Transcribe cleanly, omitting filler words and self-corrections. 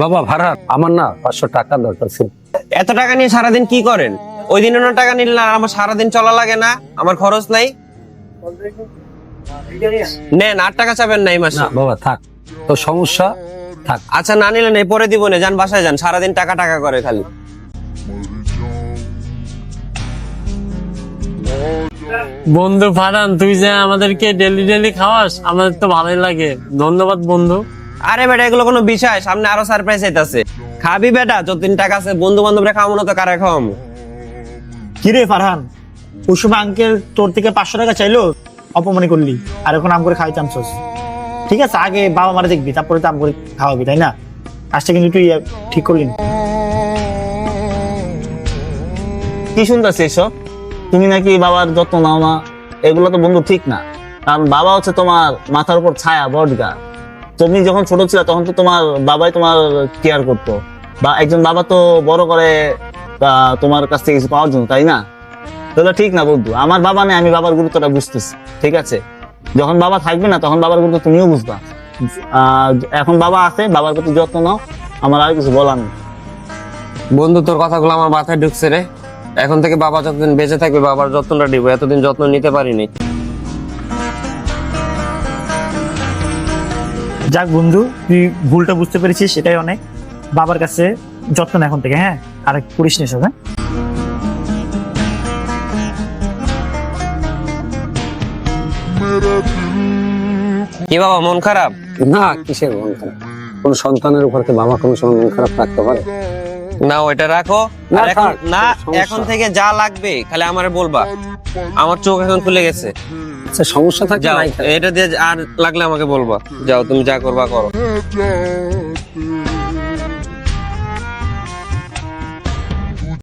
বাবা ভাড়া আমার না 500 টাকা দরকার ছিল। এত টাকা নিয়ে সারাদিন কি করেন? ওই দিন না টাকা নিলে আর আমার সারাদিন চলা লাগে না? আমার খরচ নাই। নেন 8 টাকা চাবেন না এই মাসে। না বাবা থাক, তো সমস্যা থাক। আচ্ছা না নিলে নেই, পরে দিব না, যান বাসায় যান। সারাদিন টাকা টাকা করে খালি। বন্ধু ফারহান, তুই যে আমাদেরকে ডেলি ডেলি খাওয়াস, আমাদের তো ভালোই লাগে। ধন্যবাদ বন্ধু। আরে বেটা এগুলো কোনো বিষয়? সামনে আরো সারপ্রাইজ আইতাছে। খাবি বেটা, যতদিন টাকা আছে বন্ধু বান্ধবরা খাওয়াবো না তো কারে খাওয়াবো? কিরে ফারহান, ওই সময় আঙ্কেল তোর থেকে 500 টাকা চাইলো, অপমানি করলি, আর এখন আম করে খাওয়াই চান্স। ঠিক আছে, আগে বাবা মারা দেখবি, তারপরে তো আম করে খাওয়াবি, তাই না? কাজটা কিন্তু তুই ঠিক করলি না। কি শুনতেছি এসব? তুমি নাকি বাবার যত্ন নাও না, এগুলো তো বন্ধু ঠিক না। কারণ বাবা হচ্ছে তোমার মাথার উপর ছায়া, বটগাছ। তুমি যখন ছোট ছিল তখন তো তোমার বাবাই তোমার কেয়ার করতো, বা একজন বাবা তো বড় করে তোমার কাছ থেকে কিছু পাওয়ার জন্য, তাই না? তাহলে ঠিক না বন্ধু। আমার বাবা নেই, আমি বাবার গুরুত্বটা বুঝতেছি, ঠিক আছে? যখন বাবা থাকবে না তখন বাবার গুরুত্ব তুমিও বুঝবা। এখন বাবা আছে, বাবার প্রতি যত্ন নাও, আমার আর কিছু বলার নেই। বন্ধু তোর কথাগুলো আমার মাথায় ঢুকছে রে। এখন থেকে বাবা যতদিন বেঁচে থাকবে বাবার যত্নটা দিব, এতদিন যত্ন নিতে পারিনি। যাক বন্ধু, তুই ভুলটা বুঝতে পেরেছিস, সেটাই অনেক। বাবার কাছে যত্ন না এখন থেকে, হ্যাঁ? আর করিস না সব, হ্যাঁ? কি বাবা মন খারাপ? না, কিসের মন খারাপ? কোন সন্তানের উপর কি বাবা কোনো সময় মন খারাপ রাখতে পারে? না ওইটা রাখো। না, আর এখন থাক, না, সমস্যা। এখন থেকে যা লাগবে খালি আমারে বলবা। আমার চোখ এখন খুলে গেছে। আচ্ছা সমস্যা থাকলে যাও, নাই থাক। এটা দিয়ে আর লাগলে আমাকে বলবা। যাও, তুমি যা করবা করো।